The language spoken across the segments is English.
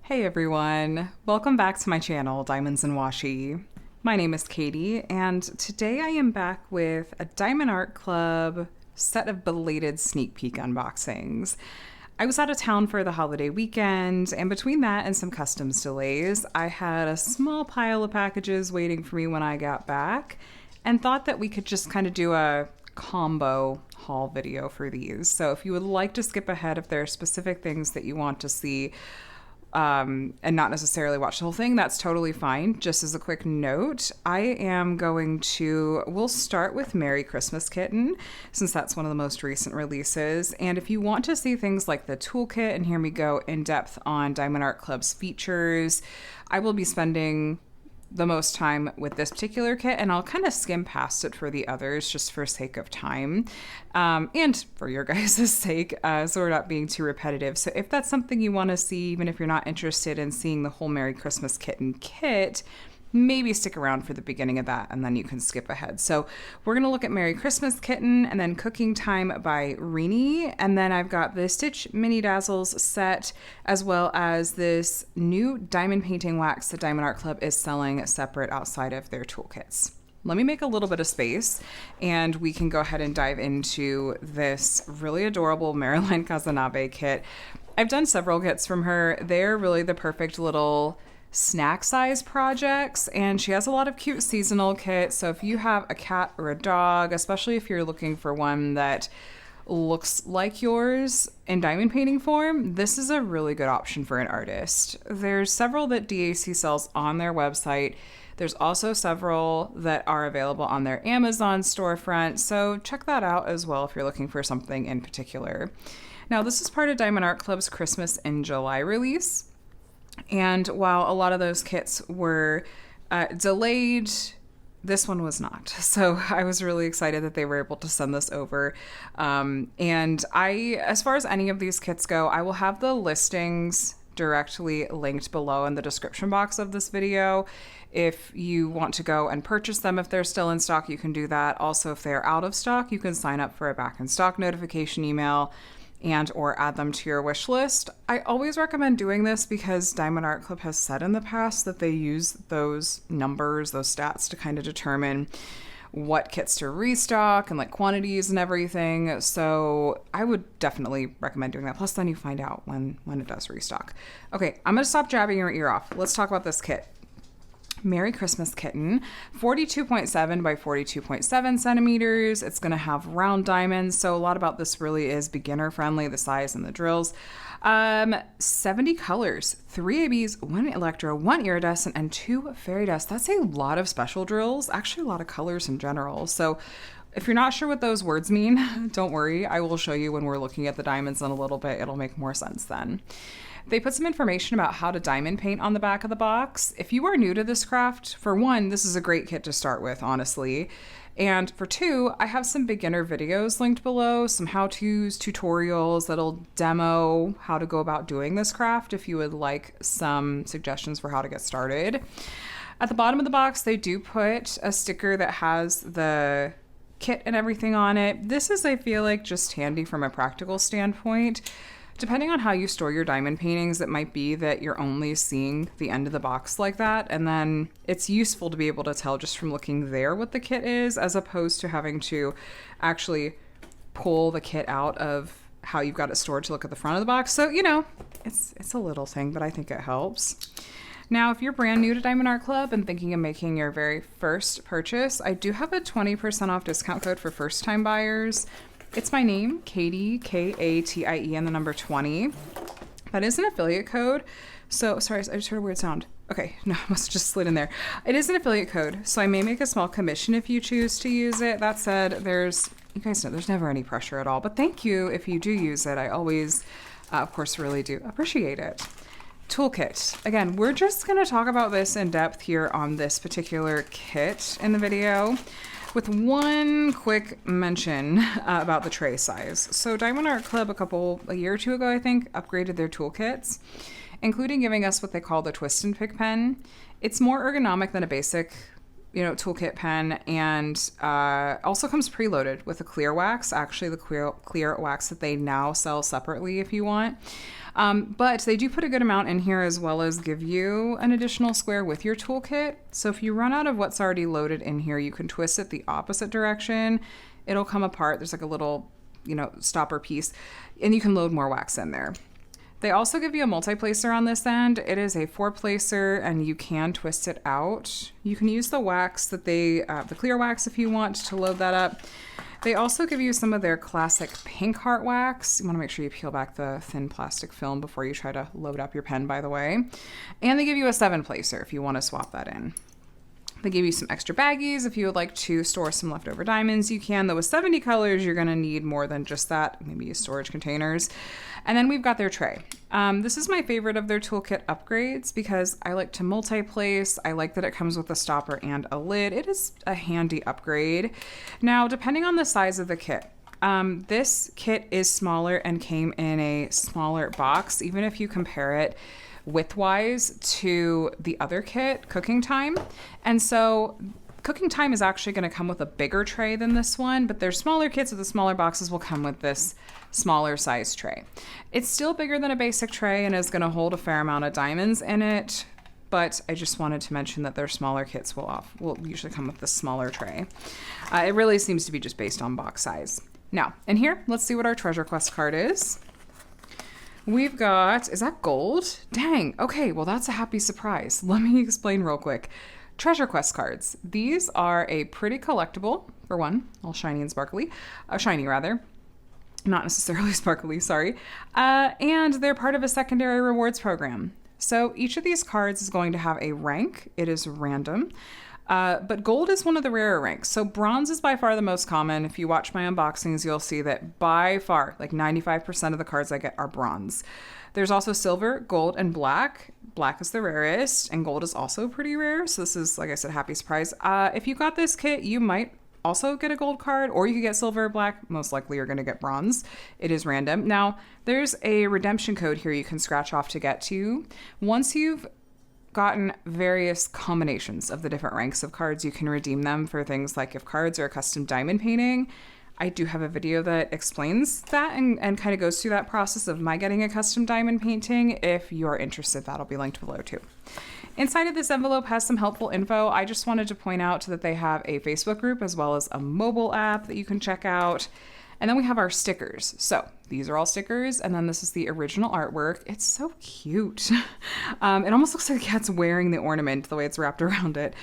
Hey everyone, welcome back to my channel, Diamonds and Washi. My name is Katie, and today I am back with a Diamond Art Club set of belated sneak peek unboxings. I was out of town for the holiday weekend, and between that and some customs delays, I had a small pile of packages waiting for me when I got back, and thought that we could just kind of do a combo haul video for these. So if you would like to skip ahead, if there are specific things that you want to see, and not necessarily watch the whole thing, that's totally fine. Just as a quick note, we'll start with Merry Christmas Kitten, since that's one of the most recent releases. And if you want to see things like the toolkit and hear me go in depth on Diamond Art Club's features, I will be spending the most time with this particular kit, and I'll kind of skim past it for the others just for sake of time, and for your guys' sake, so we're not being too repetitive. So if that's something you want to see, even if you're not interested in seeing the whole Merry Christmas Kitten kit, maybe stick around for the beginning of that and then you can skip ahead. So we're going to look at Merry Christmas Kitten and then Cooking Time by Rini. And then I've got the Stitch Mini Dazzles set, as well as this new diamond painting wax that Diamond Art Club is selling separate outside of their toolkits. Let me make a little bit of space and we can go ahead and dive into this really adorable Maryline Cazenave kit. I've done several kits from her. They're really the perfect little snack size projects, and she has a lot of cute seasonal kits. So if you have a cat or a dog, especially if you're looking for one that looks like yours in diamond painting form, this is a really good option for an artist. There's several that DAC sells on their website. There's also several that are available on their Amazon storefront, so check that out as well if you're looking for something in particular. Now, this is part of Diamond Art Club's Christmas in July release. And while a lot of those kits were delayed, this one was not. So I was really excited that they were able to send this over. And as far as any of these kits go, I will have the listings directly linked below in the description box of this video. If you want to go and purchase them, if they're still in stock, you can do that. Also, if they're out of stock, you can sign up for a back in stock notification email and or add them to your wish list. I always recommend doing this because Diamond Art Club has said in the past that they use those numbers, those stats, to kind of determine what kits to restock and like quantities and everything. So I would definitely recommend doing that. Plus then you find out when it does restock. Okay, I'm gonna stop jabbing your ear off. Let's talk about this kit. Merry Christmas Kitten, 42.7 by 42.7 centimeters. It's going to have round diamonds, so a lot about this really is beginner friendly, the size and the drills. 70 colors, 3 ABs, 1 electro, 1 iridescent, and 2 fairy dust. That's a lot of special drills, actually a lot of colors in general. So if you're not sure what those words mean, don't worry. I will show you when we're looking at the diamonds in a little bit. It'll make more sense then. They put some information about how to diamond paint on the back of the box. If you are new to this craft, for one, this is a great kit to start with, honestly. And for two, I have some beginner videos linked below, some how-tos, tutorials that'll demo how to go about doing this craft if you would like some suggestions for how to get started. At the bottom of the box, they do put a sticker that has the kit and everything on it. This is, I feel like, just handy from a practical standpoint. Depending on how you store your diamond paintings, it might be that you're only seeing the end of the box like that, and then it's useful to be able to tell just from looking there what the kit is, as opposed to having to actually pull the kit out of how you've got it stored to look at the front of the box. So, you know, it's a little thing, but I think it helps. Now, if you're brand new to Diamond Art Club and thinking of making your very first purchase, I do have a 20% off discount code for first-time buyers. It's my name, Katie, Katie, and the number 20. That is an affiliate code. So, sorry, I just heard a weird sound. Okay, no, I must have just slid in there. It is an affiliate code, so I may make a small commission if you choose to use it. That said, you guys know, there's never any pressure at all. But thank you if you do use it. I always, of course, really do appreciate it. Toolkit. Again, we're just going to talk about this in depth here on this particular kit in the video, with one quick mention about the tray size. So Diamond Art Club a year or two ago, I think, upgraded their toolkits, including giving us what they call the twist and pick pen. It's more ergonomic than a basic toolkit pen, and also comes preloaded with a clear wax. Actually, the clear wax that they now sell separately if you want. But they do put a good amount in here, as well as give you an additional square with your toolkit. So if you run out of what's already loaded in here, you can twist it the opposite direction. It'll come apart. There's like a little, stopper piece, and you can load more wax in there. They also give you a multi-placer on this end. It is a 4-placer, and you can twist it out. You can use the wax that the clear wax if you want to load that up. They also give you some of their classic pink heart wax. You want to make sure you peel back the thin plastic film before you try to load up your pen, by the way. And they give you a 7-placer if you want to swap that in. They give you some extra baggies. If you would like to store some leftover diamonds, you can. Though with 70 colors, you're going to need more than just that. Maybe use storage containers. And then we've got their tray. This is my favorite of their toolkit upgrades because I like to multi-place. I like that it comes with a stopper and a lid. It is a handy upgrade. Now, depending on the size of the kit, this kit is smaller and came in a smaller box, even if you compare it width-wise to the other kit, Cooking Time. And so Cooking Time is actually going to come with a bigger tray than this one, but their smaller kits with the smaller boxes will come with this smaller size tray. It's still bigger than a basic tray and is going to hold a fair amount of diamonds in it, but I just wanted to mention that their smaller kits will usually come with the smaller tray. It really seems to be just based on box size. Now, in here, let's see what our Treasure Quest card is. We've got, is that gold? Dang, okay, well that's a happy surprise. Let me explain real quick. Treasure Quest cards. These are a pretty collectible, for one, all shiny and sparkly. Shiny, rather. Not necessarily sparkly, sorry. And they're part of a secondary rewards program. So each of these cards is going to have a rank. It is random. But gold is one of the rarer ranks. So bronze is by far the most common. If you watch my unboxings, you'll see that by far, like 95% of the cards I get are bronze. There's also silver, gold, and black. Black is the rarest, and gold is also pretty rare. So this is, like I said, happy surprise. If you got this kit, you might also get a gold card, or you could get silver or black. Most likely you're going to get bronze. It is random. Now, there's a redemption code here you can scratch off to get to. Once you've gotten various combinations of the different ranks of cards, you can redeem them for things like gift cards or a custom diamond painting. I do have a video that explains that and kind of goes through that process of my getting a custom diamond painting. If you're interested, that'll be linked below too. Inside of this envelope has some helpful info. I just wanted to point out that they have a Facebook group as well as a mobile app that you can check out. And then we have our stickers. So these are all stickers, and then this is the original artwork. It's so cute. It almost looks like the cat's wearing the ornament, the way it's wrapped around it.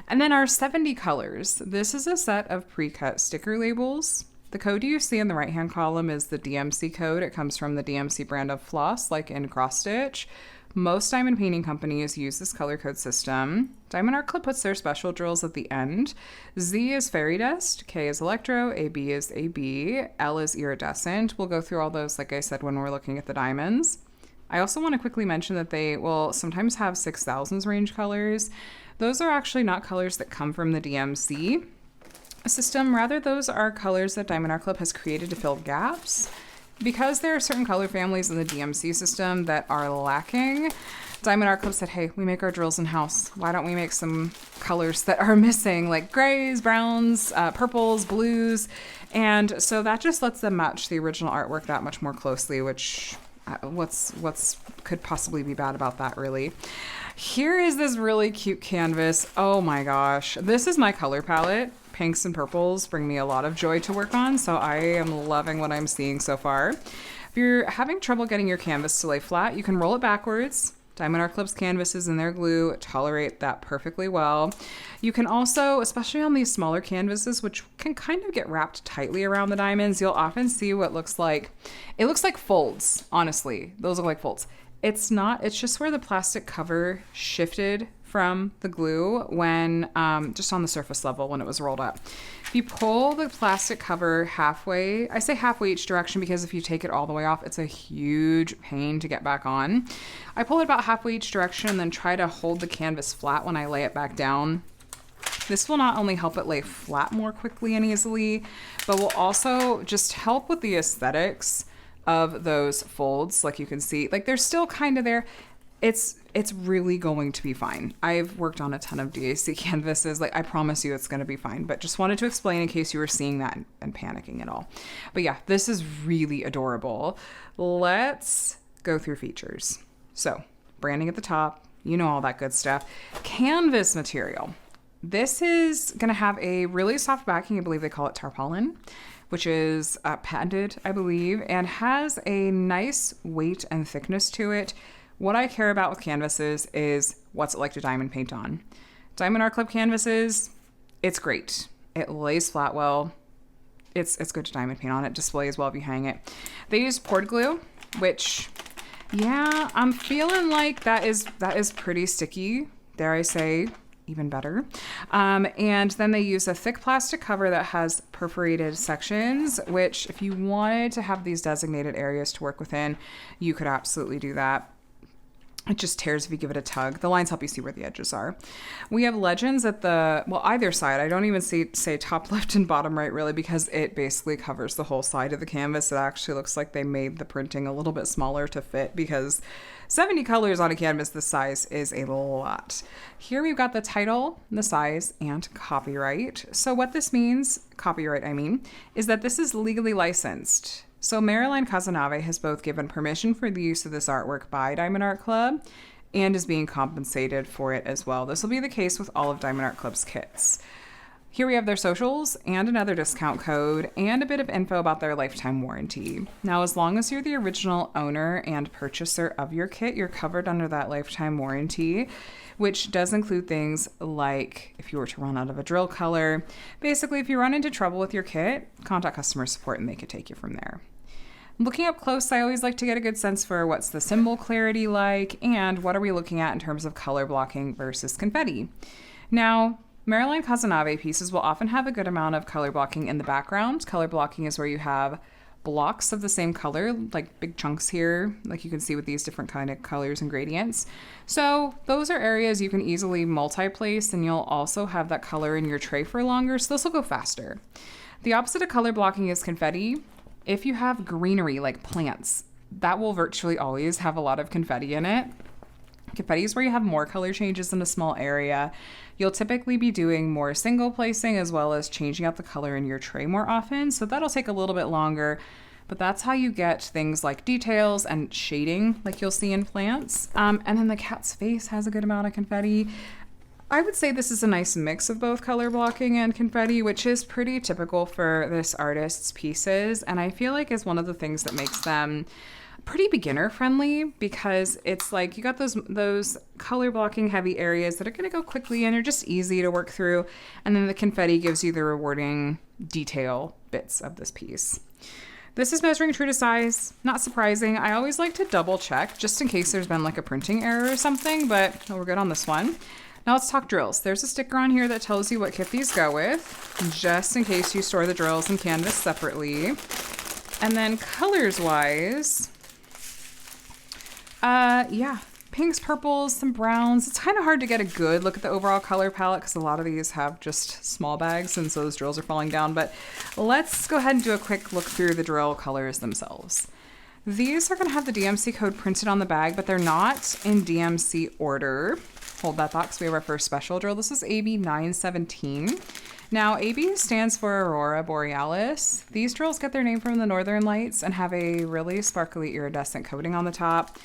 And then our 70 colors. This is a set of pre-cut sticker labels. The code you see in the right-hand column is the DMC code. It comes from the DMC brand of floss, like in Cross Stitch. Most diamond painting companies use this color code system. Diamond Art Club puts their special drills at the end. Z is fairy dust, K is electro, AB is AB, L is iridescent. We'll go through all those, like I said, when we're looking at the diamonds. I also want to quickly mention that they will sometimes have 6,000s range colors. Those are actually not colors that come from the DMC system. Rather, those are colors that Diamond Art Club has created to fill gaps. Because there are certain color families in the DMC system that are lacking, Diamond Art Club said, hey, we make our drills in-house. Why don't we make some colors that are missing, like grays, browns, purples, blues. And so that just lets them match the original artwork that much more closely, which what's could possibly be bad about that, really. Here is this really cute canvas. Oh my gosh. This is my color palette. Pinks and purples bring me a lot of joy to work on, so I am loving what I'm seeing so far. If you're having trouble getting your canvas to lay flat, you can roll it backwards. Diamond Art Club's canvases and their glue tolerate that perfectly well. You can also, especially on these smaller canvases, which can kind of get wrapped tightly around the diamonds, you'll often see what looks like, it looks like folds, honestly. Those look like folds. It's not, it's just where the plastic cover shifted from the glue when, just on the surface level when it was rolled up. If you pull the plastic cover halfway, I say halfway each direction because if you take it all the way off, it's a huge pain to get back on. I pull it about halfway each direction and then try to hold the canvas flat when I lay it back down. This will not only help it lay flat more quickly and easily, but will also just help with the aesthetics of those folds. Like you can see, like they're still kind of there. it's really going to be fine. I've worked on a ton of DAC canvases. Like, I promise you it's going to be fine, but just wanted to explain in case you were seeing that and panicking at all. But yeah, this is really adorable. Let's go through features. So, branding at the top, you know, all that good stuff. Canvas material. This is going to have a really soft backing. I believe they call it tarpaulin, which is patented, I believe, and has a nice weight and thickness to it. What I care about with canvases is what's it like to diamond paint on. Diamond Art Club canvases, it's great. It lays flat well. It's good to diamond paint on. It displays well if you hang it. They use poured glue, which, yeah, I'm feeling like that is pretty sticky, dare I say, even better. And then they use a thick plastic cover that has perforated sections, which if you wanted to have these designated areas to work within, you could absolutely do that. It just tears if you give it a tug. The lines help you see where the edges are. We have legends at either side. I don't even say top left and bottom right really, because it basically covers the whole side of the canvas. It actually looks like they made the printing a little bit smaller to fit, because 70 colors on a canvas this size is a lot. Here we've got the title, the size, and copyright. So what this means, copyright I mean, is that this is legally licensed. So Maryline Cazenave has both given permission for the use of this artwork by Diamond Art Club and is being compensated for it as well. This will be the case with all of Diamond Art Club's kits. Here we have their socials and another discount code and a bit of info about their lifetime warranty. Now, as long as you're the original owner and purchaser of your kit, you're covered under that lifetime warranty, which does include things like if you were to run out of a drill color. Basically, if you run into trouble with your kit, contact customer support and they could take you from there. Looking up close, I always like to get a good sense for what's the symbol clarity like and what are we looking at in terms of color blocking versus confetti. Now, Maryline Cazenave pieces will often have a good amount of color blocking in the background. Color blocking is where you have blocks of the same color, like big chunks here, like you can see with these different kind of colors and gradients. So those are areas you can easily multi-place, and you'll also have that color in your tray for longer, so this will go faster. The opposite of color blocking is confetti. If you have greenery like plants, that will virtually always have a lot of confetti in it. Confetti is where you have more color changes in a small area. You'll typically be doing more single placing as well as changing out the color in your tray more often, so that'll take a little bit longer, but that's how you get things like details and shading like you'll see in plants. And then the cat's face has a good amount of confetti. I would say this is a nice mix of both color blocking and confetti, which is pretty typical for this artist's pieces, and I feel like is one of the things that makes them pretty beginner friendly, because it's like you got those color blocking heavy areas that are going to go quickly and are just easy to work through, and then the confetti gives you the rewarding detail bits of this piece. This is measuring true to size. Not surprising. I always like to double check just in case there's been like a printing error or something, but we're good on this one. Now let's talk drills. There's a sticker on here that tells you what kit these go with, just in case you store the drills and canvas separately. And then colors wise, pinks, purples, some browns. It's kind of hard to get a good look at the overall color palette because a lot of these have just small bags and so those drills are falling down, but let's go ahead and do a quick look through the drill colors themselves. These are going to have the DMC code printed on the bag, but they're not in DMC order. Hold that thought because we have our first special drill. This is AB 917. Now, AB stands for Aurora Borealis. These drills get their name from the Northern Lights and have a really sparkly iridescent coating on the top.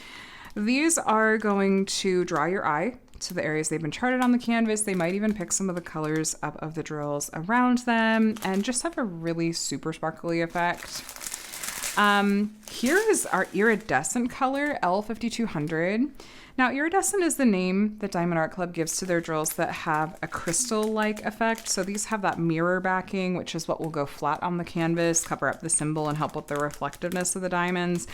These are going to draw your eye to the areas they've been charted on the canvas. They might even pick some of the colors up of the drills around them and just have a really super sparkly effect. Here is our iridescent color, L5200. Now, iridescent is the name that Diamond Art Club gives to their drills that have a crystal-like effect. So these have that mirror backing, which is what will go flat on the canvas, cover up the symbol, and help with the reflectiveness of the diamonds.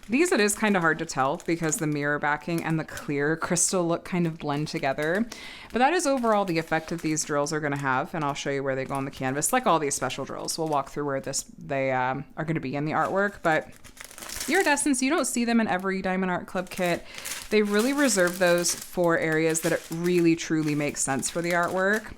These, it is kind of hard to tell because the mirror backing and the clear crystal look kind of blend together. But that is overall the effect that these drills are going to have, and I'll show you where they go on the canvas. Like all these special drills, we'll walk through where they are going to be in the artwork, but iridescents, you don't see them in every Diamond Art Club kit. They really reserve those for areas that it really truly makes sense for the artwork,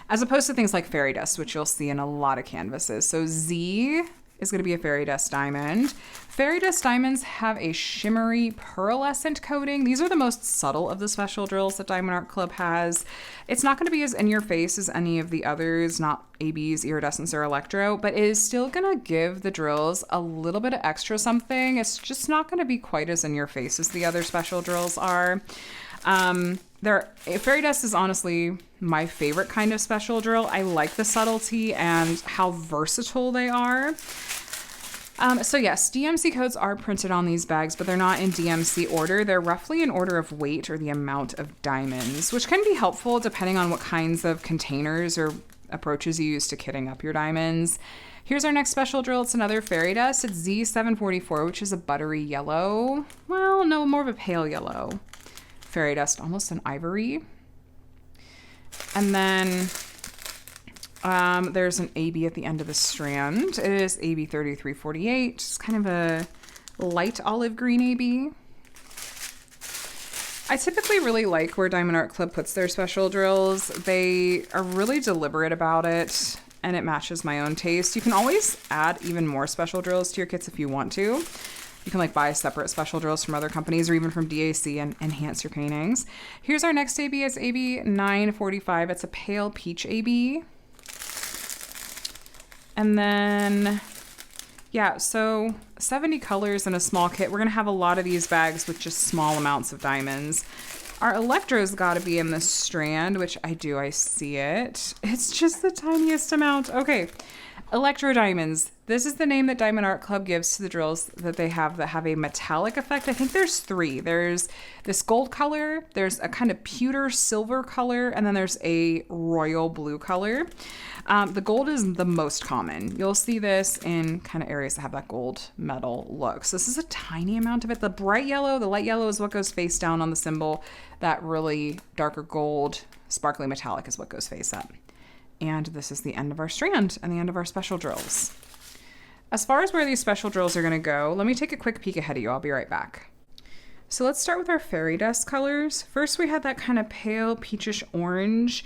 as opposed to things like fairy dust, which you'll see in a lot of canvases. So Z is going to be a fairy dust diamond. Fairy dust diamonds have a shimmery pearlescent coating. These are the most subtle of the special drills that Diamond Art Club has. It's not going to be as in your face as any of the others, not ABs, iridescence, or electro, but it is still going to give the drills a little bit of extra something. It's just not going to be quite as in your face as the other special drills are. Fairy dust is honestly my favorite kind of special drill. I like the subtlety and how versatile they are. So yes, DMC codes are printed on these bags, but they're not in DMC order. They're roughly in order of weight or the amount of diamonds, which can be helpful depending on what kinds of containers or approaches you use to kitting up your diamonds. Here's our next special drill. It's another fairy dust. It's Z744, which is a buttery yellow. Well, no, more of a pale yellow fairy dust, almost an ivory. And then there's an AB at the end of the strand. It is AB 3348. It's kind of a light olive green AB. I typically really like where Diamond Art Club puts their special drills. They are really deliberate about it, and it matches my own taste. You can always add even more special drills to your kits if you want to. You can like buy separate special drills from other companies or even from DAC and enhance your paintings. Here's our next AB. It's AB 945. It's a pale peach AB. And then, yeah, so 70 colors in a small kit. We're going to have a lot of these bags with just small amounts of diamonds. Our electro's got to be in the strand, which I see it. It's just the tiniest amount. Okay, electro diamonds. This is the name that Diamond Art Club gives to the drills that they have that have a metallic effect. I think there's three. There's this gold color, there's a kind of pewter silver color, and then there's a royal blue color. The gold is the most common. You'll see this in kind of areas that have that gold metal look. So this is a tiny amount of it. The bright yellow, the light yellow is what goes face down on the symbol. That really darker gold, sparkly metallic is what goes face up. And this is the end of our strand and the end of our special drills. As far as where these special drills are going to go, let me take a quick peek ahead of you. I'll be right back. So let's start with our fairy dust colors. First, we had that kind of pale peachish orange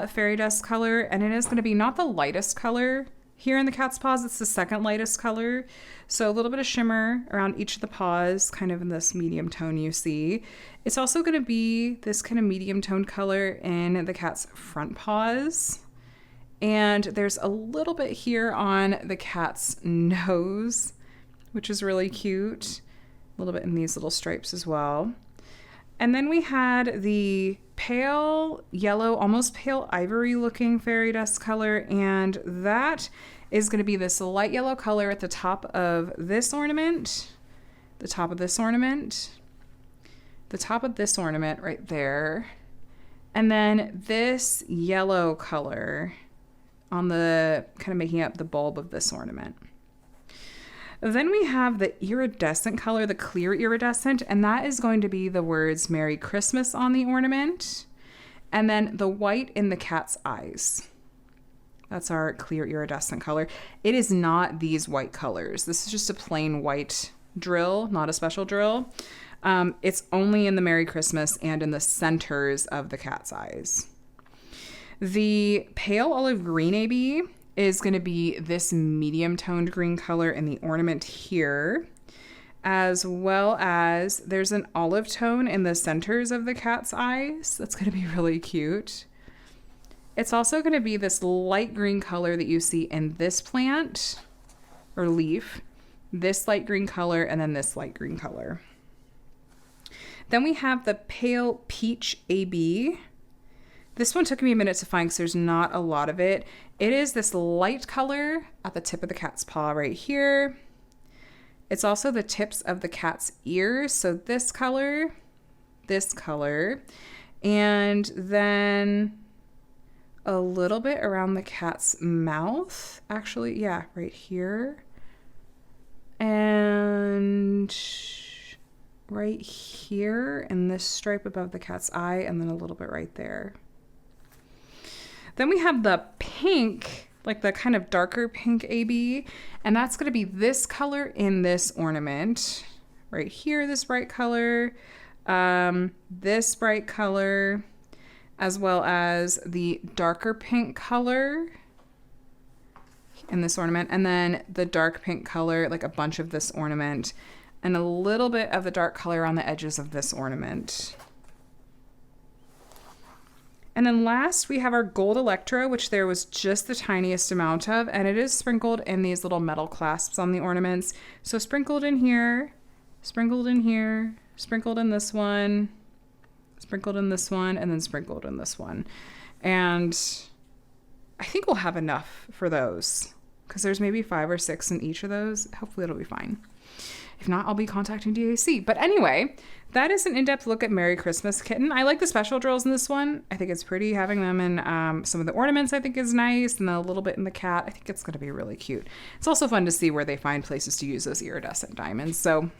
fairy dust color, and it is going to be not the lightest color. Here in the cat's paws, it's the second lightest color. So a little bit of shimmer around each of the paws, kind of in this medium tone you see. It's also going to be this kind of medium toned color in the cat's front paws. And there's a little bit here on the cat's nose, which is really cute. A little bit in these little stripes as well. And then we had the pale yellow, almost pale ivory looking fairy dust color. And that is going to be this light yellow color at the top of this ornament, the top of this ornament, the top of this ornament right there. And then this yellow color on the kind of making up the bulb of this ornament. Then we have the iridescent color, the clear iridescent, and that is going to be the words Merry Christmas on the ornament. And then the white in the cat's eyes. That's our clear iridescent color. It is not these white colors. This is just a plain white drill, not a special drill. It's only in the Merry Christmas and in the centers of the cat's eyes. The pale olive green AB is going to be this medium toned green color in the ornament here, as well as there's an olive tone in the centers of the cat's eyes. That's going to be really cute. It's also going to be this light green color that you see in this plant or leaf, this light green color, and then this light green color. Then we have the pale peach AB. This one took me a minute to find because there's not a lot of it. It is this light color at the tip of the cat's paw right here. It's also the tips of the cat's ears. So this color, and then a little bit around the cat's mouth. Actually, yeah, right here. And right here, and this stripe above the cat's eye, and then a little bit right there. Then we have the pink, like the kind of darker pink AB, and that's going to be this color in this ornament. Right here, this bright color, this bright color, as well as the darker pink color in this ornament, and then the dark pink color, like a bunch of this ornament, and a little bit of the dark color on the edges of this ornament. And then last we have our gold Electro, which there was just the tiniest amount of, and it is sprinkled in these little metal clasps on the ornaments. So sprinkled in here, sprinkled in here, sprinkled in this one, sprinkled in this one, and then sprinkled in this one. And I think we'll have enough for those because there's maybe 5 or 6 in each of those. Hopefully it'll be fine. If not, I'll be contacting DAC. But anyway, that is an in-depth look at Merry Christmas Kitten. I like the special drills in this one. I think it's pretty. Having them in some of the ornaments I think is nice, and then a little bit in the cat. I think it's going to be really cute. It's also fun to see where they find places to use those iridescent diamonds. So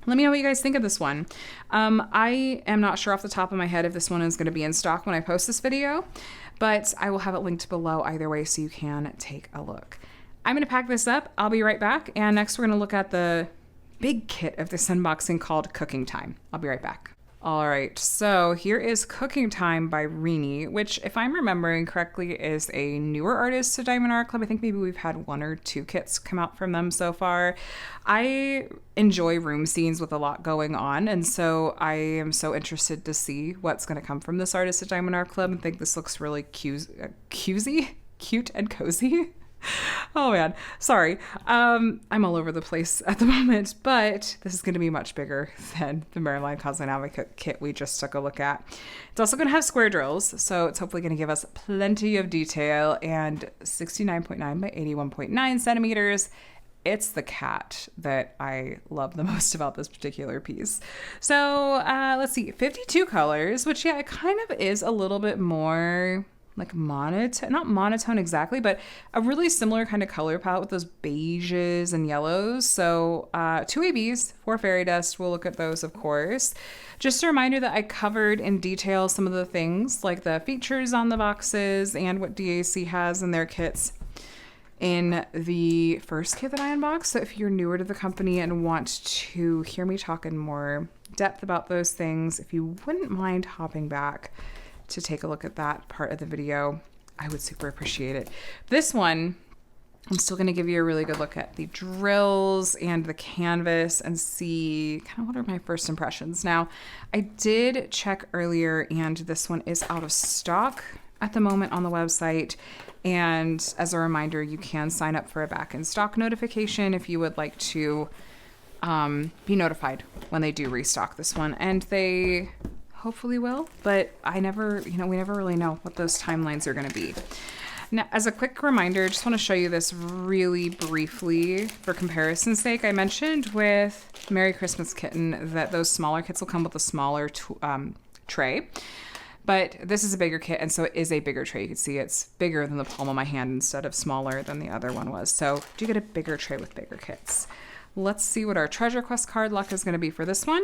let me know what you guys think of this one. I am not sure off the top of my head if this one is going to be in stock when I post this video, but I will have it linked below either way so you can take a look. I'm going to pack this up. I'll be right back. And next we're going to look at the big kit of this unboxing called Cooking Time. I'll be right back. All right, so here is Cooking Time by Rini, which, if I'm remembering correctly, is a newer artist to Diamond Art Club. I think maybe we've had 1 or 2 kits come out from them so far. I enjoy room scenes with a lot going on, and so I am so interested to see what's going to come from this artist at Diamond Art Club. I think this looks really cute and cozy. Oh man, sorry. I'm all over the place at the moment, but this is going to be much bigger than the Maryline Cazenave kit we just took a look at. It's also going to have square drills, so it's hopefully going to give us plenty of detail, and 69.9 by 81.9 centimeters. It's the cat that I love the most about this particular piece. So let's see, 52 colors, which yeah, it kind of is a little bit more like monotone, not monotone exactly, but a really similar kind of color palette with those beiges and yellows. So 2 ABs, 4 fairy dust. We'll look at those, of course. Just a reminder that I covered in detail some of the things like the features on the boxes and what DAC has in their kits in the first kit that I unboxed. So if you're newer to the company and want to hear me talk in more depth about those things, if you wouldn't mind hopping back to take a look at that part of the video, I would super appreciate it. This one, I'm still going to give you a really good look at the drills and the canvas and see kind of what are my first impressions. Now, I did check earlier, and this one is out of stock at the moment on the website. And as a reminder, you can sign up for a back in stock notification if you would like to be notified when they do restock this one. And they hopefully will, but we never really know what those timelines are going to be. Now, as a quick reminder, I just want to show you this really briefly for comparison's sake. I mentioned with Merry Christmas Kitten that those smaller kits will come with a smaller tray, but this is a bigger kit, and so it is a bigger tray. You can see it's bigger than the palm of my hand instead of smaller than the other one was. So do get a bigger tray with bigger kits. Let's see what our Treasure Quest card luck is going to be for this one.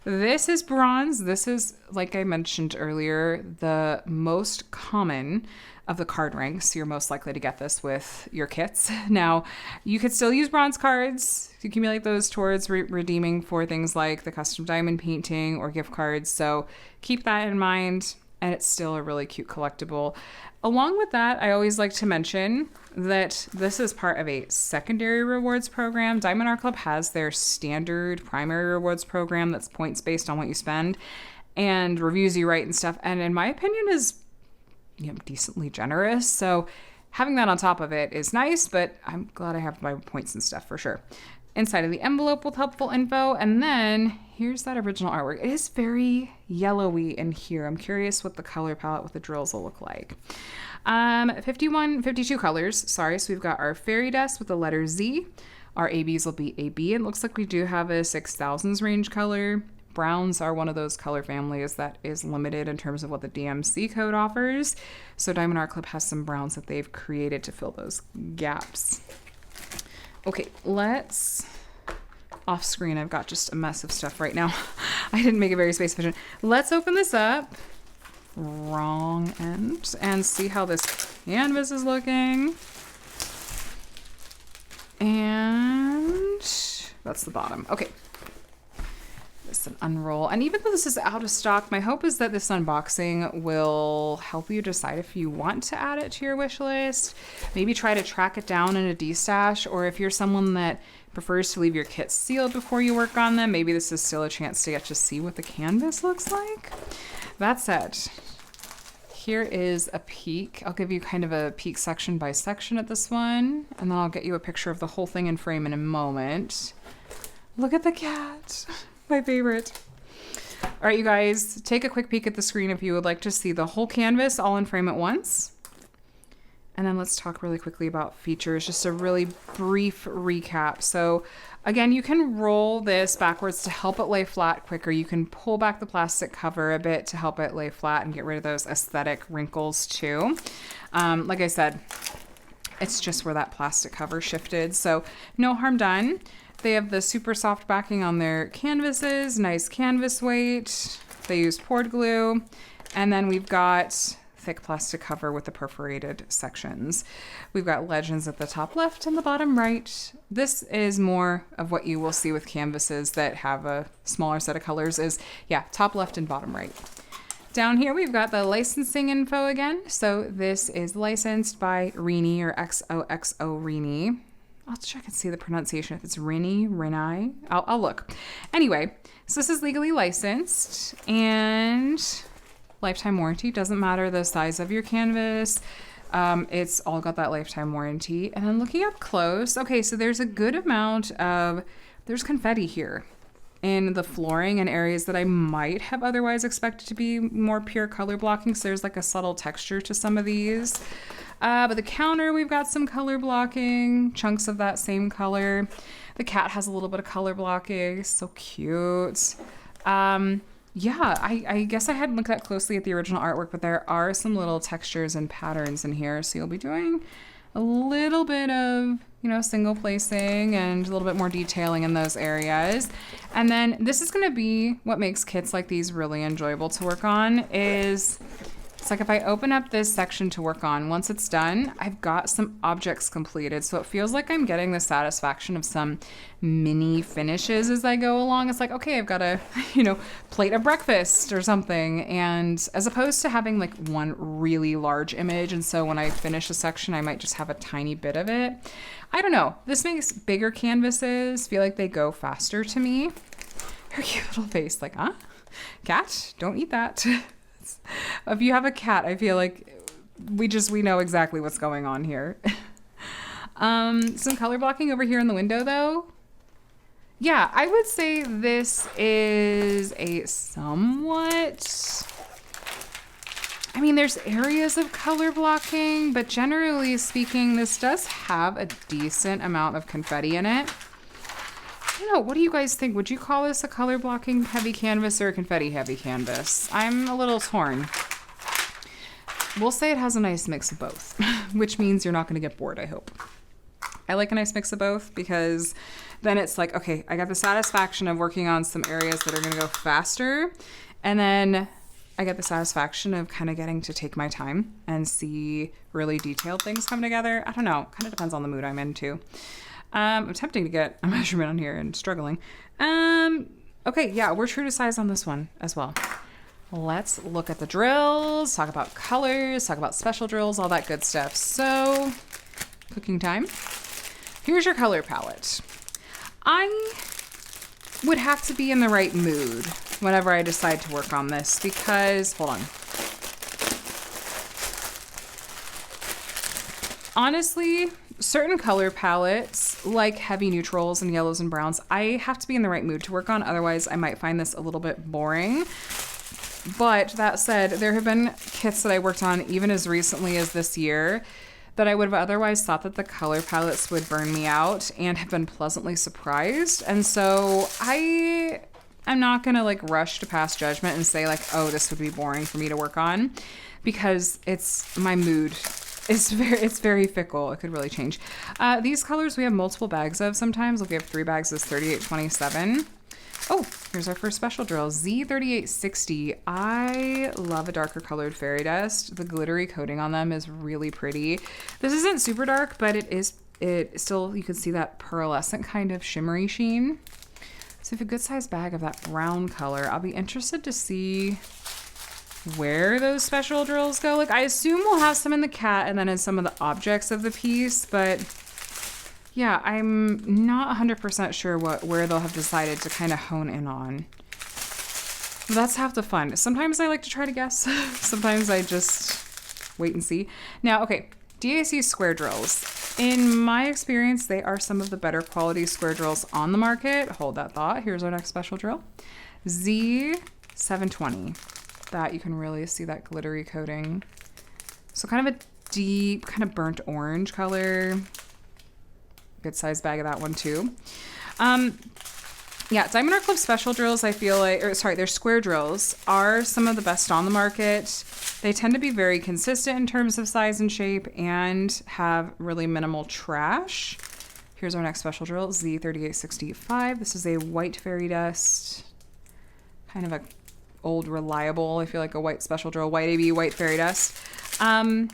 This is bronze. This is, like I mentioned earlier, the most common of the card ranks. So you're most likely to get this with your kits. Now, you could still use bronze cards to accumulate those towards redeeming for things like the custom diamond painting or gift cards. So keep that in mind, and it's still a really cute collectible. Along with that, I always like to mention that this is part of a secondary rewards program. Diamond Art Club has their standard primary rewards program that's points based on what you spend and reviews you write and stuff. And in my opinion is decently generous. So having that on top of it is nice, but I'm glad I have my points and stuff for sure. Inside of the envelope with helpful info. And then here's that original artwork. It is very yellowy in here. I'm curious what the color palette with the drills will look like. 52 colors. Sorry. So we've got our fairy dust with the letter Z. Our ABs will be AB. It looks like we do have a 6000s range color. Browns are one of those color families that is limited in terms of what the DMC code offers. So Diamond Art Club has some browns that they've created to fill those gaps. Okay, let's, off screen, I've got just a mess of stuff right now. I didn't make it very space efficient. Let's open this up, wrong end, and see how this canvas is looking. And that's the bottom. Okay. This this and unroll. And even though this is out of stock, my hope is that this unboxing will help you decide if you want to add it to your wish list. Maybe try to track it down in a destash, or if you're someone that prefers to leave your kits sealed before you work on them, maybe this is still a chance to get to see what the canvas looks like. That said, here is a peek. I'll give you kind of a peek section by section at this one, and then I'll get you a picture of the whole thing in frame in a moment. Look at the cat, my favorite. All right, you guys, take a quick peek at the screen if you would like to see the whole canvas all in frame at once. And then let's talk really quickly about features, just a really brief recap. So again, you can roll this backwards to help it lay flat quicker. You can pull back the plastic cover a bit to help it lay flat and get rid of those aesthetic wrinkles too. Like I said, it's just where that plastic cover shifted, so no harm done. They have the super soft backing on their canvases, nice canvas weight. They use poured glue. And then we've got thick plastic cover with the perforated sections. We've got legends at the top left and the bottom right. This is more of what you will see with canvases that have a smaller set of colors is, yeah, top left and bottom right. Down here, we've got the licensing info again. So this is licensed by Rini, or XOXO Rini. I'll check and see the pronunciation, if it's Rini. I'll look. Anyway, so this is legally licensed, and lifetime warranty. Doesn't matter the size of your canvas. It's all got that lifetime warranty. And then looking up close, okay, so there's a good amount of, there's confetti here in the flooring and areas that I might have otherwise expected to be more pure color blocking. So there's like a subtle texture to some of these. But the counter, we've got some color blocking, chunks of that same color. The cat has a little bit of color blocking, so cute. Yeah, I guess I hadn't looked that closely at the original artwork, but there are some little textures and patterns in here. So you'll be doing a little bit of, you know, single placing and a little bit more detailing in those areas. And then this is going to be what makes kits like these really enjoyable to work on is, it's like if I open up this section to work on, once it's done, I've got some objects completed. So it feels like I'm getting the satisfaction of some mini finishes as I go along. It's like, okay, I've got a, you know, plate of breakfast or something. And as opposed to having like one really large image. And so when I finish a section, I might just have a tiny bit of it. I don't know. This makes bigger canvases feel like they go faster to me. Her cute little face, like, huh? Cat, don't eat that. If you have a cat, I feel like we know exactly what's going on here. Some color blocking over here in the window though. Yeah, I would say this is a somewhat, I mean, there's areas of color blocking, but generally speaking, this does have a decent amount of confetti in it. I don't know, what do you guys think? Would you call this a color blocking heavy canvas or a confetti heavy canvas? I'm a little torn. We'll say it has a nice mix of both, which means you're not going to get bored, I hope. I like a nice mix of both because then it's like, okay, I got the satisfaction of working on some areas that are going to go faster. And then I get the satisfaction of kind of getting to take my time and see really detailed things come together. I don't know, kind of depends on the mood I'm in too. I'm attempting to get a measurement on here and struggling. Okay, yeah, we're true to size on this one as well. Let's look at the drills, talk about colors, talk about special drills, all that good stuff. So, cooking time. Here's your color palette. I would have to be in the right mood whenever I decide to work on this because, hold on. Honestly, certain color palettes, like heavy neutrals and yellows and browns, I have to be in the right mood to work on. Otherwise, I might find this a little bit boring. But that said, there have been kits that I worked on even as recently as this year that I would have otherwise thought that the color palettes would burn me out and have been pleasantly surprised. And so I'm not going to like rush to pass judgment and say like, oh, this would be boring for me to work on because it's my mood. It's very fickle. It could really change. These colors we have multiple bags of sometimes. Like we have 3 bags of 3827. Oh, here's our first special drill, Z3860. I love a darker colored fairy dust. The glittery coating on them is really pretty. This isn't super dark, but it still, you can see that pearlescent kind of shimmery sheen. So we have a good sized bag of that brown color. I'll be interested to see where those special drills go. Like, I assume we'll have some in the cat and then in some of the objects of the piece, but yeah, I'm not 100% sure where they'll have decided to kind of hone in on. But that's half the fun. Sometimes I like to try to guess. Sometimes I just wait and see. Now, okay, DAC square drills. In my experience, they are some of the better quality square drills on the market. Hold that thought. Here's our next special drill. Z720. That you can really see that glittery coating. So kind of a deep, kind of burnt orange color. Good size bag of that one too. Yeah, Diamond Art Club special drills, I feel like, their square drills are some of the best on the market. They tend to be very consistent in terms of size and shape and have really minimal trash. Here's our next special drill, Z3865. This is a white fairy dust, kind of a old reliable, I feel like a white special drill, white AB, white fairy dust. Oh,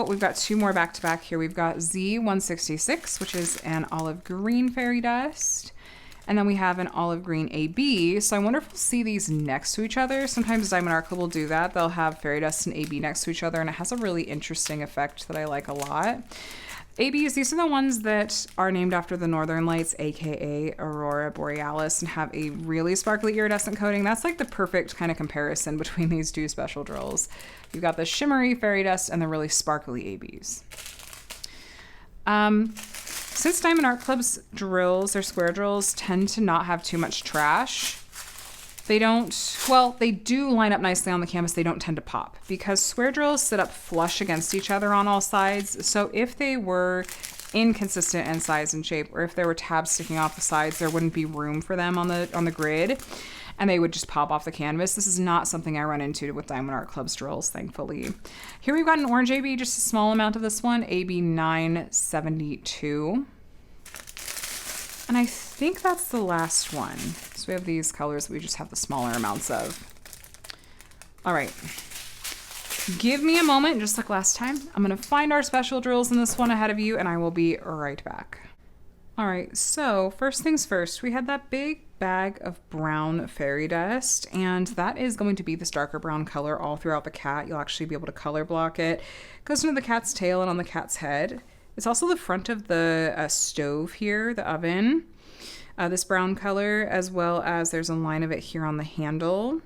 we've got two more back to back here. We've got Z166, which is an olive green fairy dust. And then we have an olive green AB. So I wonder if we'll see these next to each other. Sometimes Diamond Art Club will do that. They'll have fairy dust and AB next to each other, and it has a really interesting effect that I like a lot. ABs, these are the ones that are named after the Northern Lights, aka Aurora Borealis, and have a really sparkly iridescent coating. That's like the perfect kind of comparison between these two special drills. You've got the shimmery fairy dust and the really sparkly ABs. Since Diamond Art Club's drills, their square drills, tend to not have too much trash, they do line up nicely on the canvas. They don't tend to pop because square drills sit up flush against each other on all sides. So if they were inconsistent in size and shape, or if there were tabs sticking off the sides, there wouldn't be room for them on the grid, and they would just pop off the canvas. This is not something I run into with Diamond Art Club's drills, thankfully. Here we've got an orange AB, just a small amount of this one, AB 972. And I think that's the last one. So we have these colors that we just have the smaller amounts of. All right. Give me a moment, just like last time. I'm going to find our special drills in this one ahead of you, and I will be right back. All right, so first things first, we had that big bag of brown fairy dust, and that is going to be this darker brown color all throughout the cat. You'll actually be able to color block it. It goes into the cat's tail and on the cat's head. It's also the front of the stove here, the oven, this brown color, as well as there's a line of it here on the handle.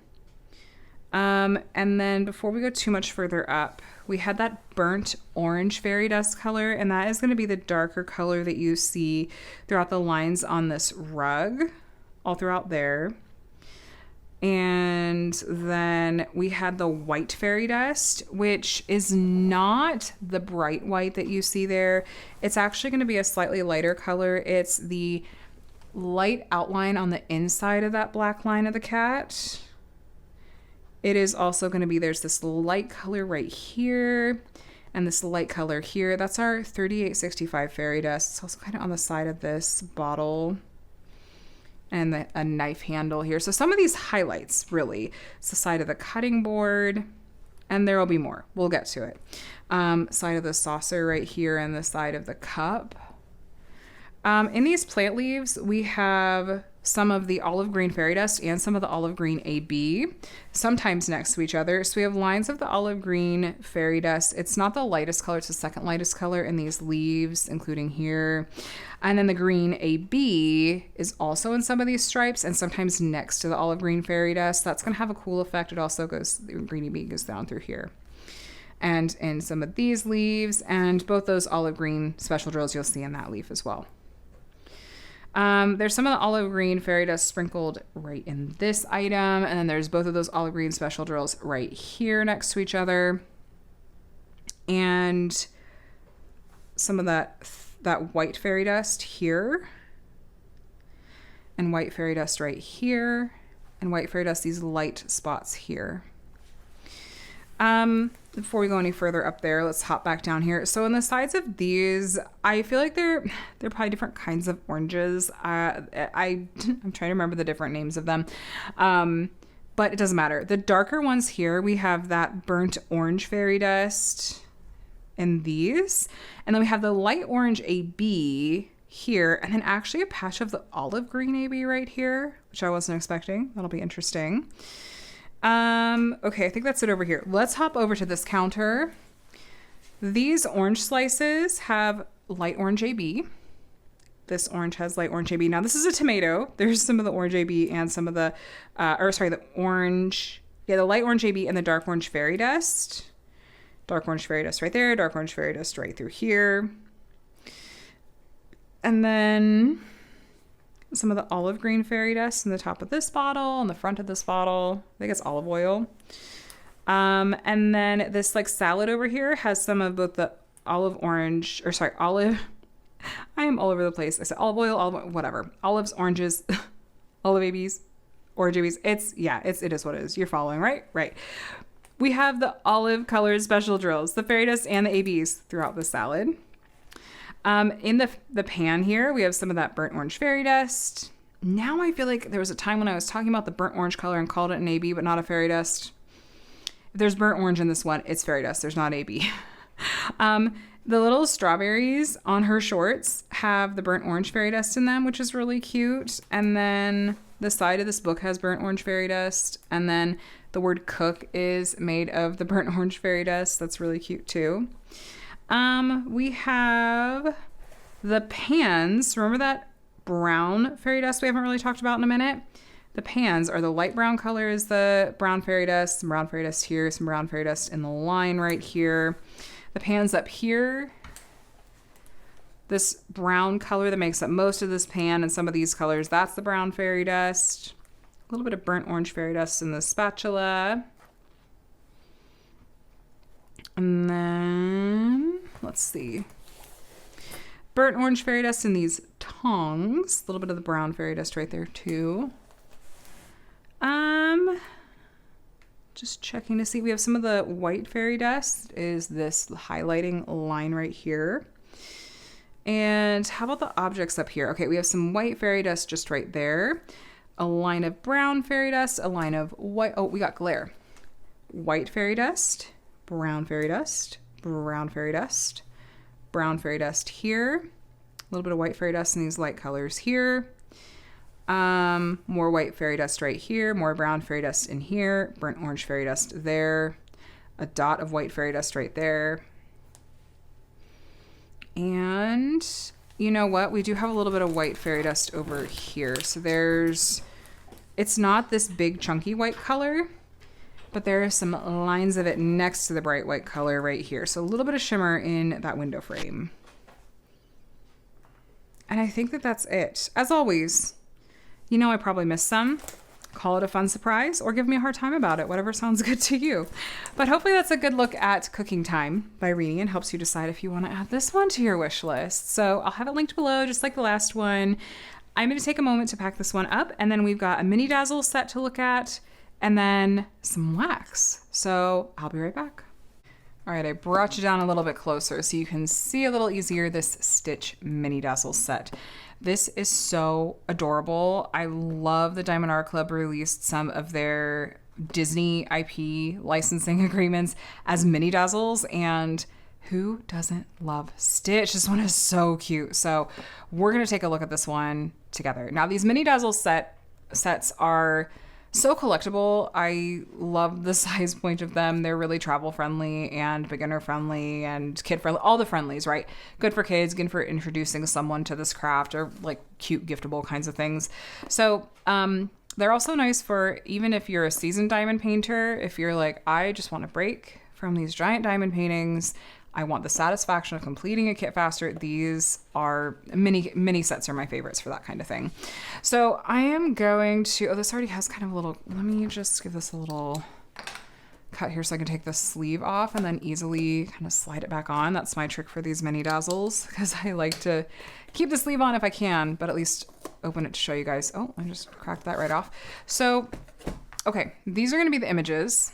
And then before we go too much further up, we had that burnt orange fairy dust color, and that is going to be the darker color that you see throughout the lines on this rug, all throughout there. And then we had the white fairy dust, which is not the bright white that you see there. It's actually going to be a slightly lighter color. It's the light outline on the inside of that black line of the cat. It is also going to be, there's this light color right here and this light color here. That's our 3865 fairy dust. It's also kind of on the side of this bottle. And a knife handle here. So some of these highlights, really, it's the side of the cutting board, and there will be more. We'll get to it. Side of the saucer right here and the side of the cup. In these plant leaves, we have some of the olive green fairy dust and some of the olive green AB, sometimes next to each other. So we have lines of the olive green fairy dust. It's not the lightest color, it's the second lightest color in these leaves, including here. And then the green AB is also in some of these stripes and sometimes next to the olive green fairy dust. That's going to have a cool effect. It also goes, the green AB goes down through here. And in some of these leaves, and both those olive green special drills you'll see in that leaf as well. There's some of the olive green fairy dust sprinkled right in this item, and then there's both of those olive green special drills right here next to each other. And some of that white fairy dust here, and white fairy dust right here, and white fairy dust, these light spots here. Before we go any further up there, let's hop back down here. So on the sides of these, I feel like they're probably different kinds of oranges. I'm trying to remember the different names of them. But it doesn't matter. The darker ones here, we have that burnt orange fairy dust in these. And then we have the light orange AB here, and then actually a patch of the olive green AB right here, which I wasn't expecting. That'll be interesting. Okay, I think that's it over here. Let's hop over to this counter. These orange slices have light orange AB. This orange has light orange AB. Now this is a tomato. There's some of the orange AB and some of the, the orange, the light orange AB and the dark orange fairy dust. Dark orange fairy dust right there, dark orange fairy dust right through here. And then some of the olive green fairy dust in the top of this bottle, on the front of this bottle. I think it's olive oil. And then this like salad over here has some of both the olive. I am all over the place. I said olive oil, whatever. Olives, oranges, olive ABs, orange ABs. It is what it is. You're following, right? Right. We have the olive colored special drills, the fairy dust and the ABs throughout the salad. In the pan here, we have some of that burnt orange fairy dust. Now I feel like there was a time when I was talking about the burnt orange color and called it an AB, but not a fairy dust. If there's burnt orange in this one, it's fairy dust. There's not AB. The little strawberries on her shorts have the burnt orange fairy dust in them, which is really cute. And then the side of this book has burnt orange fairy dust. And then the word cook is made of the burnt orange fairy dust. That's really cute too. We have the pans. Remember that brown fairy dust we haven't really talked about in a minute? The pans are the light brown color is the brown fairy dust, some brown fairy dust here, some brown fairy dust in the line right here. The pans up here, this brown color that makes up most of this pan and some of these colors, that's the brown fairy dust. A little bit of burnt orange fairy dust in the spatula. And then, let's see. Burnt orange fairy dust in these tongs. A little bit of the brown fairy dust right there too. Just checking to see. We have some of the white fairy dust is this highlighting line right here. And how about the objects up here? Okay, we have some white fairy dust just right there. A line of brown fairy dust, a line of white. Oh, we got glare. White fairy dust, brown fairy dust, brown fairy dust, brown fairy dust here. A little bit of white fairy dust in these light colors here. More white fairy dust right here, more brown fairy dust in here, burnt orange fairy dust there, a dot of white fairy dust right there. And you know what? We do have a little bit of white fairy dust over here. So it's not this big chunky white color, but there are some lines of it next to the bright white color right here. So a little bit of shimmer in that window frame. And I think that that's it. As always, you know I probably missed some. Call it a fun surprise or give me a hard time about it, whatever sounds good to you. But hopefully that's a good look at Cooking Time by Rini and helps you decide if you want to add this one to your wish list. So I'll have it linked below just like the last one. I'm going to take a moment to pack this one up, and then we've got a mini Dazzles set to look at and then some wax. So I'll be right back. All right, I brought you down a little bit closer so you can see a little easier this Stitch mini Dazzles set. This is so adorable. I love the Diamond Art Club released some of their Disney IP licensing agreements as mini Dazzles, and who doesn't love Stitch? This one is so cute. So we're going to take a look at this one together. Now, these mini Dazzles sets are so collectible. I love the size point of them. They're really travel friendly and beginner friendly and kid friendly, all the friendlies, right? Good for kids, good for introducing someone to this craft or like cute giftable kinds of things. So they're also nice for even if you're a seasoned diamond painter, if you're like, I just want a break from these giant diamond paintings, I want the satisfaction of completing a kit faster. These are mini sets are my favorites for that kind of thing. So I am going to, this already has kind of a little, let me just give this a little cut here so I can take the sleeve off and then easily kind of slide it back on. That's my trick for these mini Dazzles because I like to keep the sleeve on if I can, but at least open it to show you guys. Oh, I just cracked that right off. So, okay, these are going to be the images.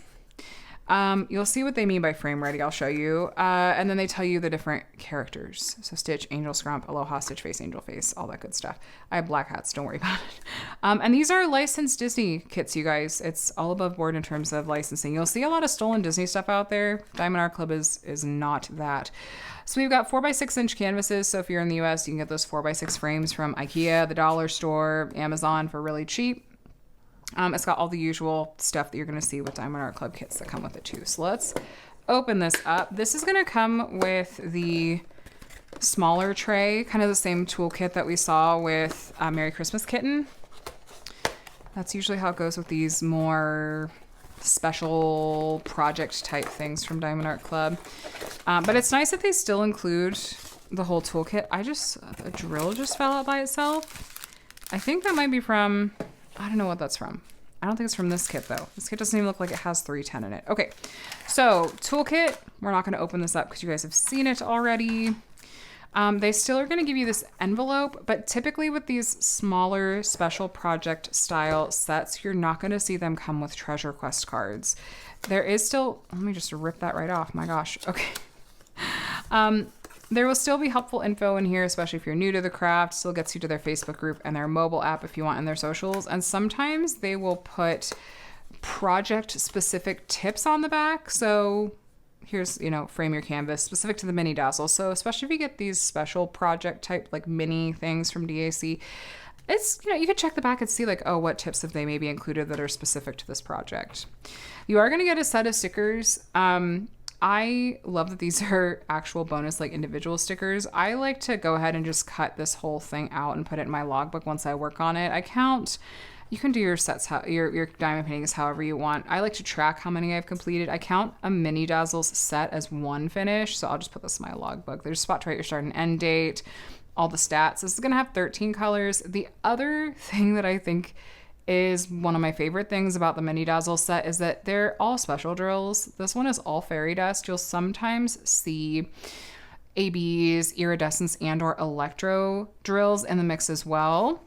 You'll see what they mean by frame ready. I'll show you. And then they tell you the different characters. So Stitch, Angel Scrump, Aloha, Stitch Face, Angel Face, all that good stuff. I have black hats. Don't worry about it. And these are licensed Disney kits, you guys. It's all above board in terms of licensing. You'll see a lot of stolen Disney stuff out there. Diamond Art Club is not that. So we've got 4x6 inch canvases. So if you're in the US, you can get those 4x6 frames from IKEA, the dollar store, Amazon for really cheap. It's got all the usual stuff that you're going to see with Diamond Art Club kits that come with it too. So let's open this up. This is going to come with the smaller tray, kind of the same toolkit that we saw with Merry Christmas Kitten. That's usually how it goes with these more special project type things from Diamond Art Club. But it's nice that they still include the whole toolkit. A drill just fell out by itself. I think that might be from... I don't know what that's from. I don't think it's from this kit though. This kit doesn't even look like it has 310 in it. Okay, so toolkit. We're not going to open this up because you guys have seen it already. They still are going to give you this envelope, but typically with these smaller special project style sets, you're not going to see them come with treasure quest cards. There is still, let me just rip that right off. My gosh. Okay. There will still be helpful info in here, especially if you're new to the craft. Still gets you to their Facebook group and their mobile app if you want, and their socials. And sometimes they will put project-specific tips on the back. So here's, frame your canvas specific to the mini Dazzles. So especially if you get these special project type, like mini things from DAC, it's, you can check the back and see like, oh, what tips have they maybe included that are specific to this project. You are going to get a set of stickers. I love that these are actual bonus, like individual stickers. I like to go ahead and just cut this whole thing out and put it in my logbook once I work on it. You can do your sets, your diamond paintings however you want. I like to track how many I've completed. I count a mini Dazzles set as one finish, so I'll just put this in my logbook. There's a spot to write your start and end date, all the stats. This is gonna have 13 colors. The other thing that I think is one of my favorite things about the mini Dazzle set is that they're all special drills. This one is all fairy dust. You'll sometimes see ABs, iridescence, and or electro drills in the mix as well,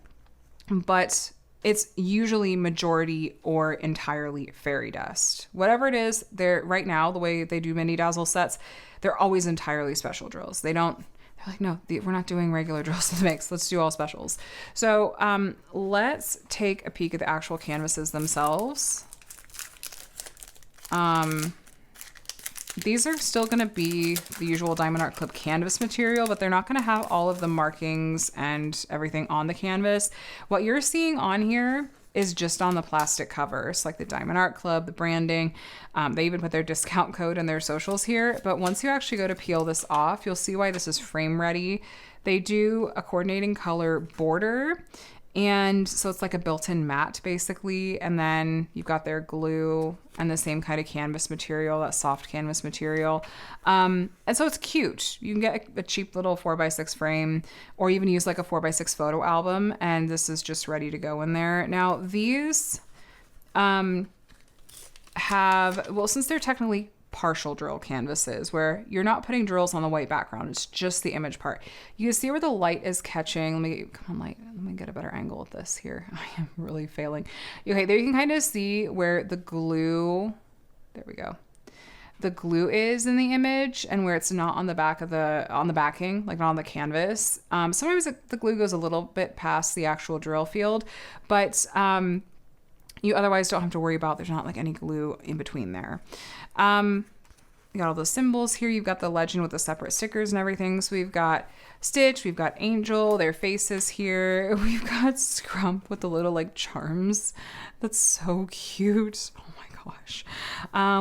but it's usually majority or entirely fairy dust. Whatever it is, they're right now, the way they do mini Dazzle sets, they're always entirely special drills. They're like, no, we're not doing regular drills in the mix. Let's do all specials. So let's take a peek at the actual canvases themselves. These are still going to be the usual Diamond Art Club canvas material, but they're not going to have all of the markings and everything on the canvas. What you're seeing on here is just on the plastic covers, like the Diamond Art Club, the branding. They even put their discount code and their socials here. But once you actually go to peel this off, you'll see why this is frame ready. They do a coordinating color border. And so it's like a built-in mat basically. And then you've got their glue and the same kind of canvas material, that soft canvas material. And so it's cute. You can get a cheap little 4x6 frame or even use like a 4x6 photo album. And this is just ready to go in there. Now these since they're technically partial drill canvases where you're not putting drills on the white background, it's just the image part. You can see where the light is catching. Let me get a better angle at this here. I am really failing. Okay, there you can kind of see where the glue, there we go. The glue is in the image and where it's not on the back of on the backing, like not on the canvas. Sometimes the glue goes a little bit past the actual drill field, but you otherwise don't have to worry about, there's not like any glue in between there. You got all those symbols here. You've got the legend with the separate stickers and everything. So we've got Stitch, we've got Angel, their faces here. We've got Scrump with the little like charms. That's so cute. Oh my gosh.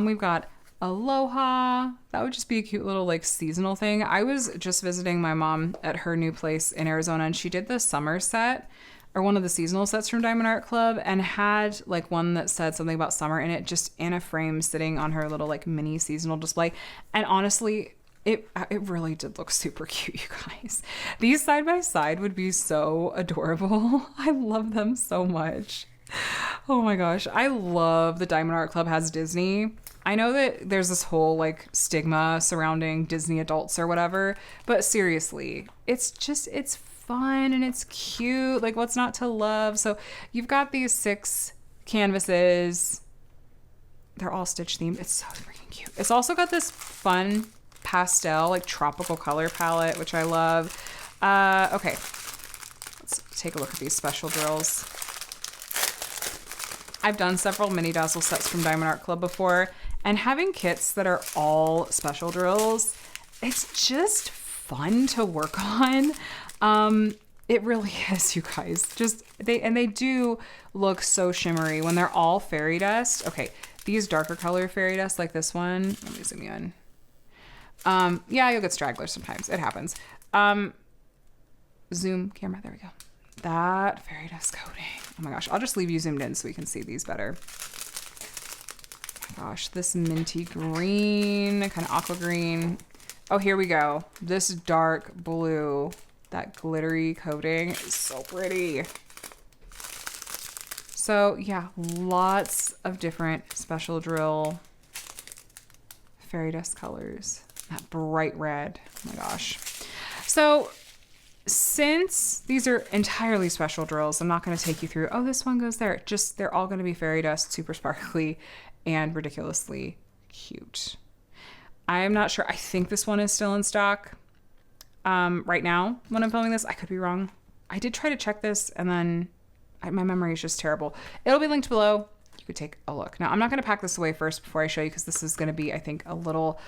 We've got Aloha. That would just be a cute little like seasonal thing. I was just visiting my mom at her new place in Arizona and she did the summer set, or one of the seasonal sets from Diamond Art Club, and had like one that said something about summer in it, just in a frame sitting on her little like mini seasonal display. And honestly, it really did look super cute, you guys. These side by side would be so adorable. I love them so much. Oh my gosh. I love the Diamond Art Club has Disney. I know that there's this whole like stigma surrounding Disney adults or whatever, but seriously, it's fun and it's cute. Like, what's not to love? So you've got these 6 canvases. they're all Stitch themed. It's so freaking cute. It's also got this fun pastel, like tropical color palette, which I love. Okay, let's take a look at these special drills. I've done several mini Dazzle sets from Diamond Art Club before, and having kits that are all special drills, it's just fun to work on. It really is, you guys. They do look so shimmery when they're all fairy dust. Okay, these darker color fairy dust like this one. Let me zoom you in. Yeah, you'll get stragglers sometimes. It happens. Zoom camera. There we go. That fairy dust coating. Oh my gosh. I'll just leave you zoomed in so we can see these better. Oh my gosh, this minty green, kind of aqua green. Oh, here we go. This dark blue, that glittery coating is so pretty. So yeah, lots of different special drill fairy dust colors. That bright red. Oh my gosh. So since these are entirely special drills, I'm not going to take you through, oh, this one goes there. Just, they're all going to be fairy dust, super sparkly, and ridiculously cute. I'm not sure. I think this one is still in stock right now when I'm filming this. I could be wrong. I did try to check this, and then my memory is just terrible. It'll be linked below. You could take a look. Now, I'm not going to pack this away first before I show you, because this is going to be, I think, a little...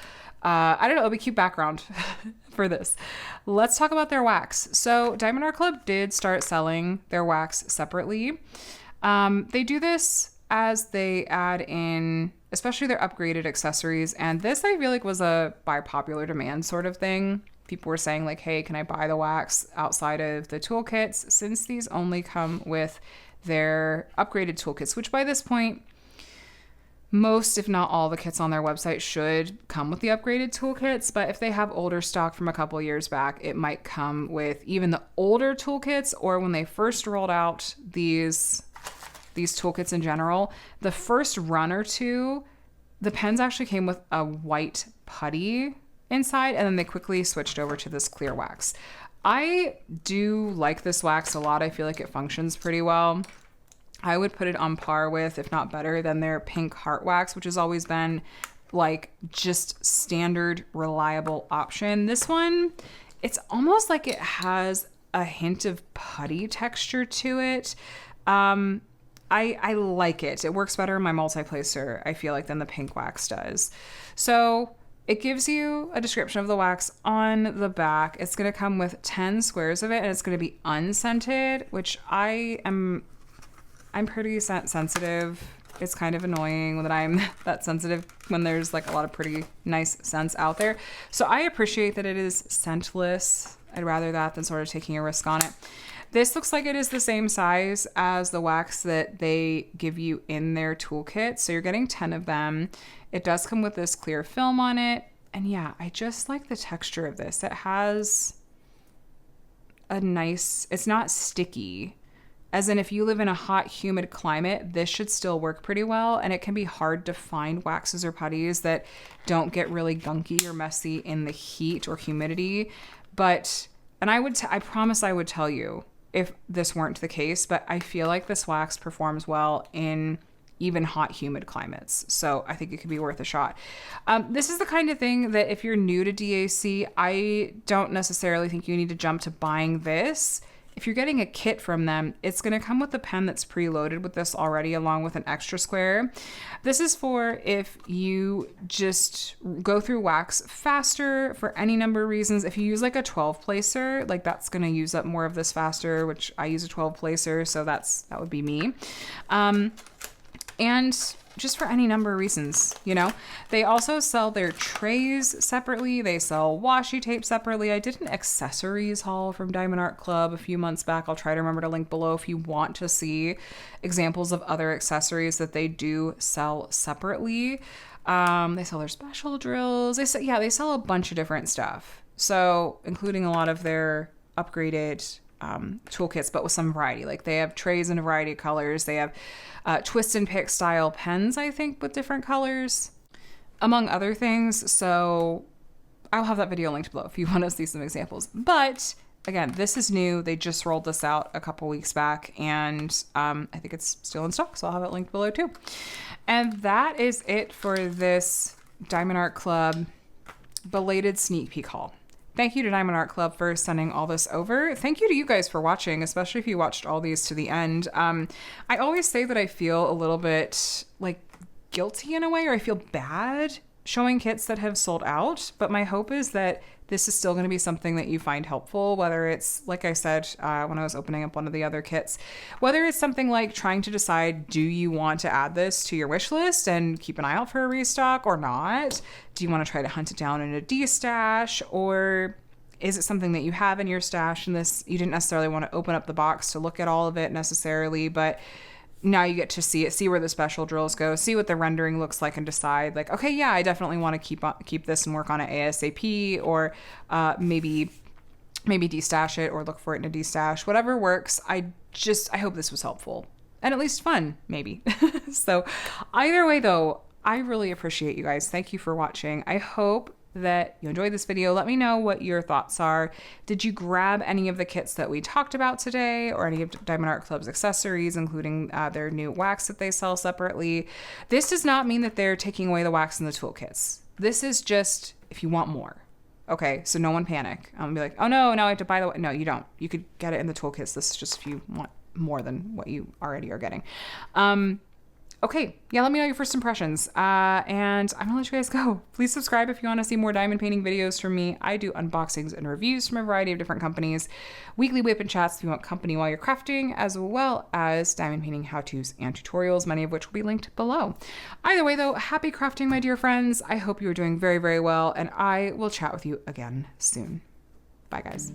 I don't know, it'll be cute background for this. Let's talk about their wax. So Diamond Art Club did start selling their wax separately. They do this as they add in, especially their upgraded accessories. And this, I feel like, was a by popular demand sort of thing. People were saying like, hey, can I buy the wax outside of the toolkits? Since these only come with their upgraded toolkits, which by this point, most, if not all, the kits on their website should come with the upgraded toolkits, but if they have older stock from a couple years back, it might come with even the older toolkits, or when they first rolled out these toolkits in general, the first run or two, the pens actually came with a white putty inside, and then they quickly switched over to this clear wax. I do like this wax a lot. I feel like it functions pretty well. I would put it on par with, if not better, than their pink heart wax, which has always been like just standard reliable option. This one, it's almost like it has a hint of putty texture to it. I like it. It works better in my multi-placer, I feel like, than the pink wax does. So it gives you a description of the wax on the back. It's going to come with 10 squares of it, and it's going to be unscented, which I'm pretty sensitive. It's kind of annoying that I'm that sensitive when there's like a lot of pretty nice scents out there. So I appreciate that it is scentless. I'd rather that than sort of taking a risk on it. This looks like it is the same size as the wax that they give you in their toolkit. So you're getting 10 of them. It does come with this clear film on it. And yeah, I just like the texture of this. It has a nice, it's not sticky. As in, if you live in a hot, humid climate, this should still work pretty well. And it can be hard to find waxes or putties that don't get really gunky or messy in the heat or humidity. But, and I promise I would tell you if this weren't the case, but I feel like this wax performs well in even hot, humid climates. So I think it could be worth a shot. This is the kind of thing that if you're new to DAC, I don't necessarily think you need to jump to buying this. If you're getting a kit from them, it's going to come with a pen that's preloaded with this already, along with an extra square. This is for if you just go through wax faster for any number of reasons. If you use like a 12 placer, like that's going to use up more of this faster, which I use a 12 placer, so that would be me. And just for any number of reasons, you know. They also sell their trays separately. They sell washi tape separately. I did an accessories haul from Diamond Art Club a few months back. I'll try to remember to link below if you want to see examples of other accessories that they do sell separately. They sell their special drills. They sell a bunch of different stuff. So including a lot of their upgraded toolkits, but with some variety. Like they have trays in a variety of colors. They have twist and pick style pens, I think, with different colors, among other things. So I'll have that video linked below if you want to see some examples. But again, this is new. They just rolled this out a couple weeks back, and I think it's still in stock, so I'll have it linked below too. And that is it for this Diamond Art Club belated sneak peek haul. Thank you to Diamond Art Club for sending all this over. Thank you to you guys for watching, especially if you watched all these to the end. I always say that I feel a little bit like guilty in a way, or I feel bad showing kits that have sold out, but my hope is that this is still going to be something that you find helpful, whether it's, like I said, when I was opening up one of the other kits, whether it's something like trying to decide, do you want to add this to your wish list and keep an eye out for a restock or not? Do you want to try to hunt it down in a D-stash, or is it something that you have in your stash and this, you didn't necessarily want to open up the box to look at all of it necessarily, but now you get to see it, see where the special drills go, see what the rendering looks like, and decide like, okay, yeah, I definitely want to keep this and work on it ASAP, or maybe de-stash it or look for it in a de-stash, whatever works. I hope this was helpful and at least fun, maybe. So either way though, I really appreciate you guys. Thank you for watching. I hope that you enjoyed this video. Let me know what your thoughts are. Did you grab any of the kits that we talked about today, or any of Diamond Art Club's accessories, including their new wax that they sell separately? This does not mean that they're taking away the wax in the toolkits. This is just if you want more. Okay, so no one panic. I'm gonna be like, oh no, now I have to buy the... No, you don't. You could get it in the toolkits. This is just if you want more than what you already are getting. Okay, yeah, let me know your first impressions. And I'm gonna let you guys go. Please subscribe if you want to see more diamond painting videos from me. I do unboxings and reviews from a variety of different companies, weekly whip and chats if you want company while you're crafting, as well as diamond painting how-tos and tutorials, many of which will be linked below. Either way though, happy crafting, my dear friends. I hope you are doing very, very well, and I will chat with you again soon. Bye, guys.